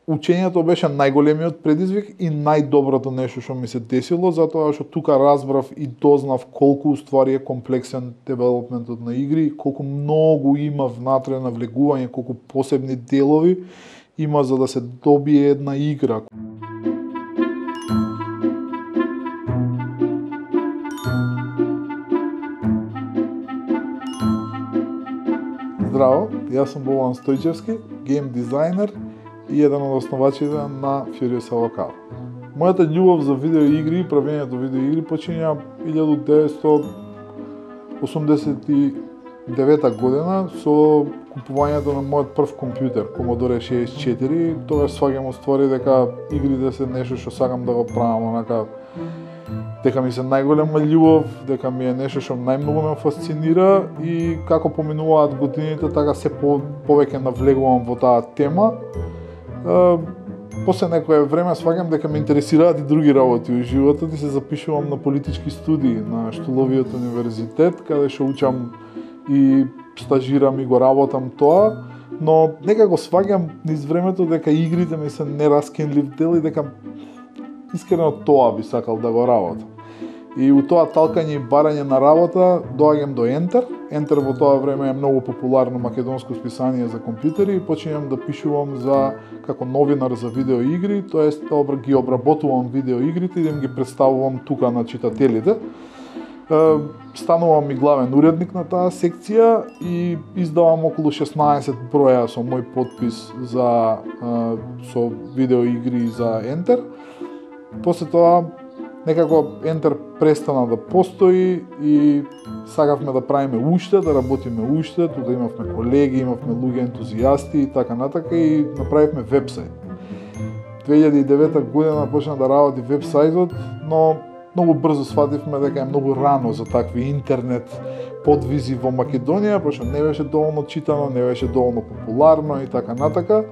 учењето беше најголемиот предизвик и најдоброто нешто што ми се десило, затоа што тука разбрав и дознав колку уствари е комплексен девелопментот на игри, колку многу има внатре навлегување, колку посебни делови има за да се добие една игра. Здраво, јас сум Богдан Стојчевски, гейм дизајнер и еден од основачите на Furious Locale. Мојата љубов за видеоигри и правењето видеоигри почиња 1989 година со купувањето на мојот прв компјутер, Commodore 64. Тогаш сваќам уствари дека игрите се нешто што сакам да го правам, онака дека ми се најголема љубов, дека ми е нешто што најмногу ме фасцинира и како поминуваат годините, така се повеќе навлегувам во таа тема. После некое време сваќам дека ме интересираат и други работи во животот и се запишувам на политички студии на Штуловиот универзитет, каде што учам и стажирам и го работам тоа, но некако сваќам низ времето дека игрите ми се нераскинлив дел и дека искрено тоа би сакал да го работам. И у тоа талкање и барање на работа доаѓам до Enter. Enter во тоа време е многу популарно македонско списание за компјутери и починам да пишувам како новинар за видеоигри, тоест ги обработувам видеоигрите и да им ги представувам тука на читателите. Станувам и главен уредник на таа секција и издавам околу 16 броја со мој подпис со видеоигри за Enter. После тоа некако Enter престана да постои и сакавме да правиме уште, да работиме уште, тука имавме колеги, имавме луѓе ентузијасти и така натака и направивме вебсайт. 2009 година почна да работи вебсајтот, но многу брзо свативме дека е многу рано за такви интернет подвизи во Македонија, пошто не беше доволно читано, не беше доволно популарно и така натака.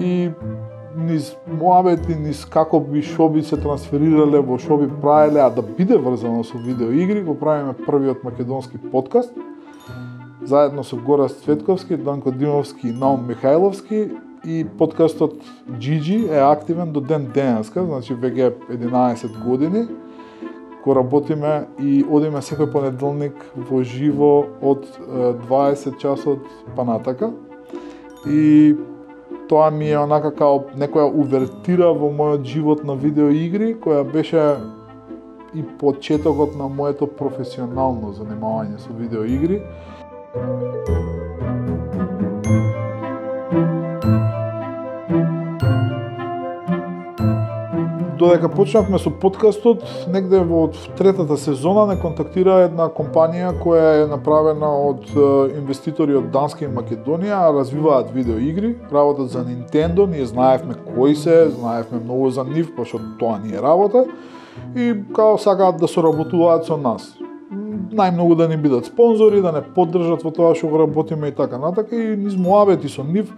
И низ муабети, низ како би шо би се трансферирале, во шо би правеле, а да биде врзано со видеоигри, го правиме првиот македонски подкаст, заедно со Гора Цветковски, Данко Димовски и Наум Михајловски, и подкастот GG е активен до ден денеска, значи веќе 11 години, го работиме и одиме секој понеделник во живо од 20 часот па натака. И тоа ми е онака као некоја увертира во мојот живот на видеоигри, која беше и почетокот на моето професионално занимавање со видеоигри. Додека почнавме со подкастот, негде во третата сезона не контактира една компанија која е направена од инвеститори од Данска и Македонија, а развиваат видеоигри, работат за Nintendo, ние знаевме кои се, знаевме многу за нив, пошто тоа ни е работа, и као сакаат да соработуваат со нас. Најмногу да ни бидат спонзори, да не поддржат во тоа што го работиме и така натака, и низ муабети со нив,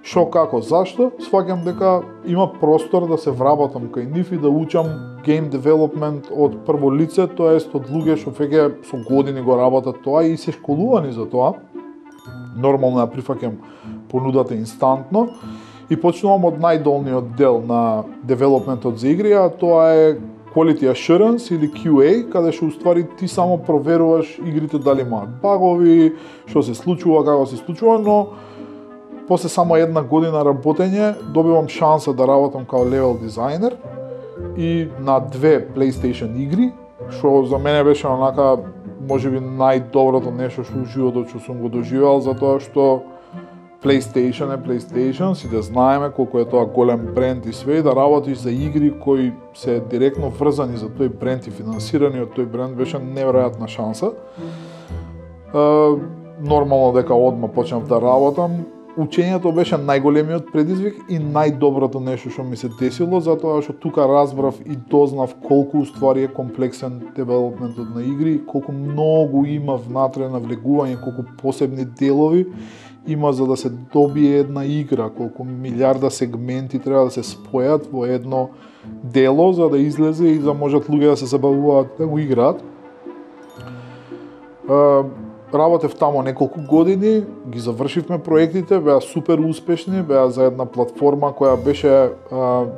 шо, како, зашто, сваќам дека има простор да се вработам кај нив и да учам game development од прво лице, тоест од луѓе што веќе со години го работат тоа и се школувани за тоа. Нормално ја прифаќам понудата инстантно и почнувам од најдолниот дел на девелопментот за игри, а тоа е Quality Assurance или QA, каде што уствари ти само проверуваш игрите дали имаат багови, што се случува, како се случува, но после само една година работење добивам шанса да работам као левел дизајнер и на 2 PlayStation игри, што за мене беше онака можеби најдоброто нешто што во животот што сум го доживеал, затоа што PlayStation е PlayStation, сите знаеме колку е тоа голем бренд и све, и да работиш за игри кои се директно врзани за тој бренд и финансирани од тој бренд беше неверојатна шанса. Нормално дека одма почнав да работам. Учењето беше најголемиот предизвик и најдоброто нешто што ми се десило, затоа што тука разбрав и дознав колку уствари е комплексен девелопментот на игри, колку многу има внатре навлегување, колку посебни делови има за да се добие една игра, колку милиарда сегменти треба да се спојат во едно дело за да излезе и да можат луѓе да се забавуваат да го играат. работев тамо неколку години, ги завршивме проектите, беа супер успешни, беа за една платформа која беше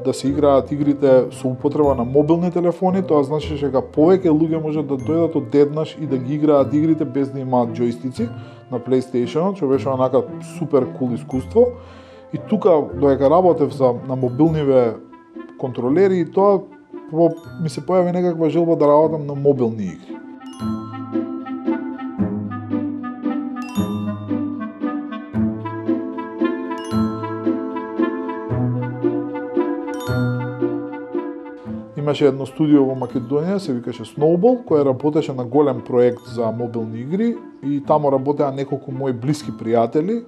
да се играат игрите со употреба на мобилни телефони, тоа значи дека повеќе луѓе можат да дојдат одеднаш и да ги играат игрите без да имаат џојстици на PlayStation, што беше онака супер кул искуство. И тука додека работев на мобилниве контролери и тоа ми се појави некаква желба да работам на мобилни игри. Имаше едно студио во Македонија, се викаше Snowball, кој работеше на голем проект за мобилни игри и тамо работеа неколку мои блиски пријатели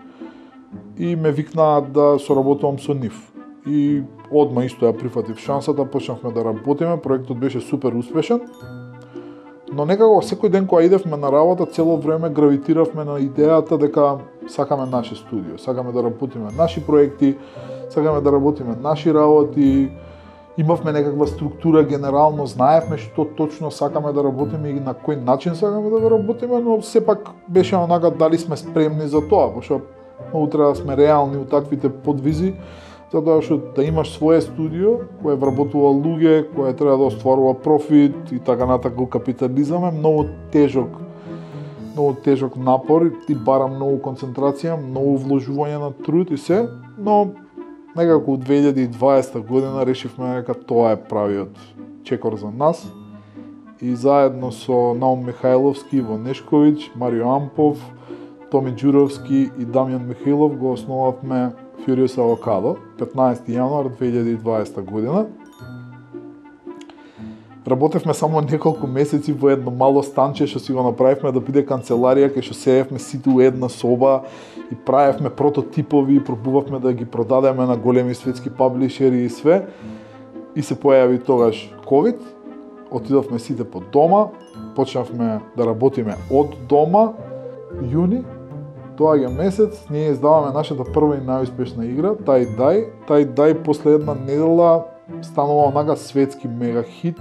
и ме викнаа да соработувам со нив. И одма исто ја прифатив шансата, почнавме да работиме, проектот беше супер успешен. Но некако секој ден кога идевме на работа, цело време гравитиравме на идејата дека сакаме наше студио, сакаме да работиме наши проекти, сакаме да работиме наши работи. Имавме некаква структура, генерално знаевме што точно сакаме да работиме и на кој начин сакаме да го работиме, но сепак беше онака дали сме спремни за тоа, пошто многу треба да сме реални у таквите подвизи, затоа што да имаш свое студио кое вработува луѓе, кое треба да остварува профит и така натаму, капитализам е многу тежок напор и бара многу концентрација, многу вложување на труд и се, но некако у 2020 година решивме дека тоа е правиот чекор за нас и заедно со Наум Михајловски, Иво Нешковиќ, Марио Ампов, Томи Ѓуровски и Дамјан Михаилов го основавме Furious Avocado 15 јануар 2020 година. Работевме само неколку месеци во едно мало станче што си го направивме да биде канцеларија кај што седевме сите у една соба и правевме прототипови и пробувавме да ги продадеме на големи светски паблишери и све. И се појави тогаш ковид, отидовме сите по дома, почнавме да работиме од дома. Јуни, доаѓа месец, ние издаваме нашата прва и најуспешна игра, Тај Дај после една недела станува онака светски мега хит,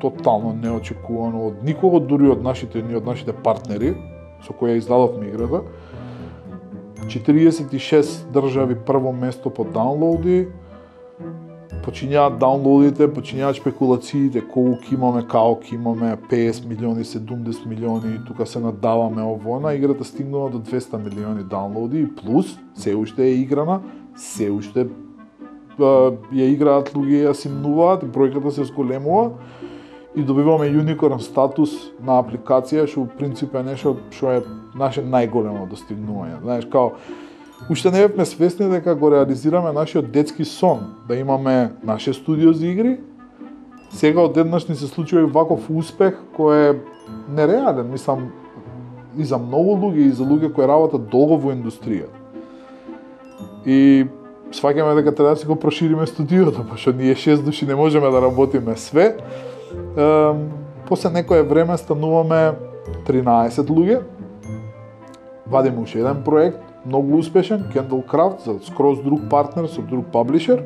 тотално неочекувано од никого, дури од нашите партнери со кои издадовме играта. 46 држави прво место по даунлоуди, почињаат даунлоудите, почињаат шпекулациите, колку имаме, каок имаме, 50 милиони, 70 милиони, тука се надаваме овона, играта стигнува до 200 милиони даунлоуди и плюс, се уште е играна, се уште ја играат луѓе, ја симнуваат, бројката се зголемува и добиваме юникорн статус на апликација, што во принцип е нешто што е наше најголемо достигнување. Знаеш, као уште не бевме свесни дека го реализираме нашиот детски сон, да имаме наше студио за игри. Сега одеднаш ни се случува и ваков успех кој е нереален, мислам, и за многу луѓе, и за луѓе кои работат долго во индустријата. И сваќаме дека треба да си го прошириме студиото, пошто ние 6 души не можеме да работиме све. После некое време стануваме 13 луѓе. Вадиме уште еден проект, многу успешен, Candle Craft, за скроз друг партнер, со друг паблишер.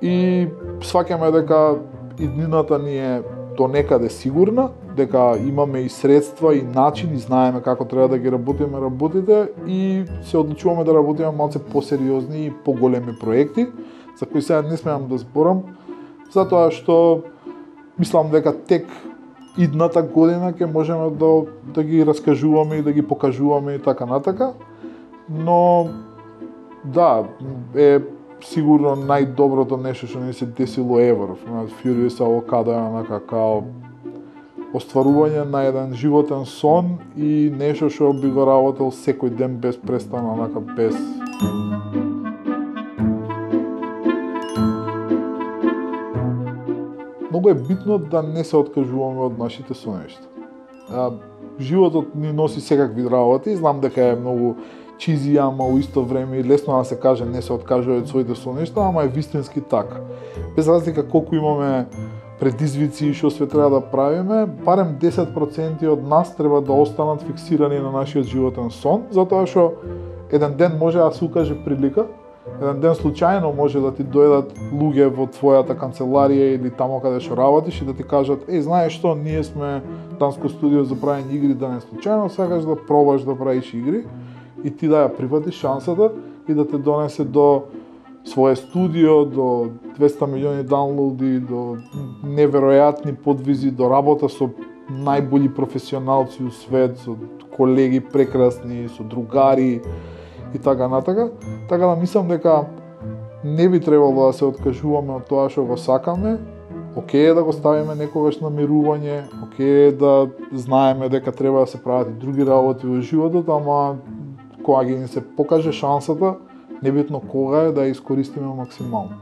И сваќаме дека иднината ни е до некаде сигурна, дека имаме и средства и начин и знаеме како треба да ги работиме работите и се одлучуваме да работиме малце посериозни и поголеми проекти, за кои сега не смеам да зборам, затоа што мислам дека тек идната година ќе можеме да ги раскажуваме и да ги покажуваме и така натака. Но да, е сигурно најдоброто нешто што ни се десило ever. Furious Avocado е онака као остварување на еден животен сон и нешто што би го работел секој ден без престана, онака без... Многу е битно да не се откажуваме од нашите сонешта. Животот ни носи секакви работи, знам дека е многу чизи, ама у исто време и лесно да се каже не се откажува од своите сонешта, ама е вистински така. Без разлика колку имаме предизвици и што све треба да правиме, барем 10% од нас треба да останат фиксирани на нашиот животен сон, затоа што еден ден може да се укаже прилика еден ден случајно може да ти дојдат луѓе во твојата канцеларија или тамо каде што работиш и да ти кажат: "Еј, знаеш што, ние сме данско студио за правење игри, да не случајно сакаш да пробаш да правиш игри", и ти да ја прифатиш шансата и да те донесе до своје студио, до 200 милиони даунлоуди, до неверојатни подвизи, до работа со најболи професионалци у свет, со колеги прекрасни, со другари и така натака. Така да мислам дека не би требало да се откажуваме од тоа што го сакаме. Океј е да го ставиме некогаш на мирување, океј е да знаеме дека треба да се прават и други работи во животот, ама кога ги ни се покаже шансата, небитно кога е, да ја искористиме максимално.